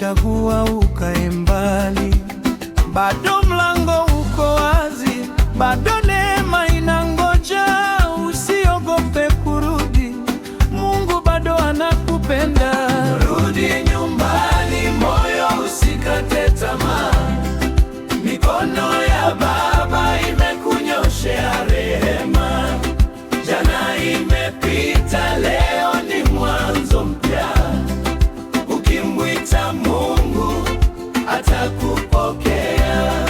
umechagua ukae mbali, bado mlango uko wazi, bado neema inangoja. Usiogope kurudi, Mungu bado anakupenda. Rudi nyumbani, moyo usikate tamaa. Mikono ya Baba imekunyoshea rehema. Jana imepita, leo ni mwanzo mpya. Ukimwita Mungu atakupokea.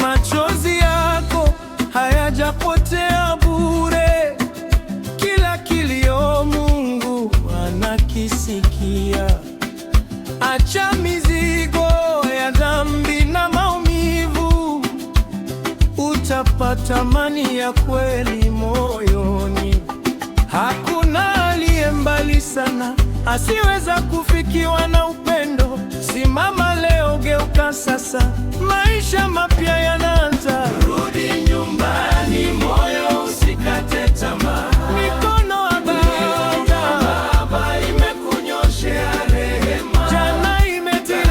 Machozi yako hayajapotea bure, kila kilio Mungu anakisikia. Acha mizigo ya dhambi na maumivu, utapata amani ya kweli moyoni. Hakuna aliye mbali sana asiweza kufikiwa na upendo. Simama leo, geuka sasa, maisha mapya yanaanza. Rudi nyumbani, moyo usikate tamaa. Mikono ya Baba imekunyoshea rehema. Jana imepita,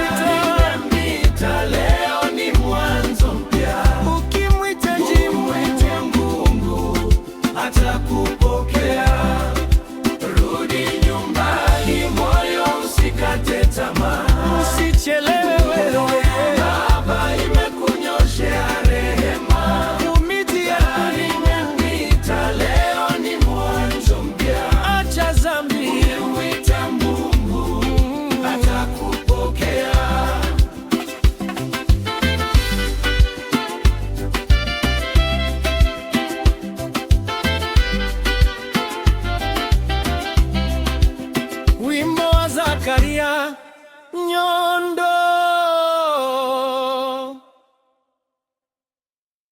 leo ni mwanzo mpya. Ukimwita Mungu atakupokea.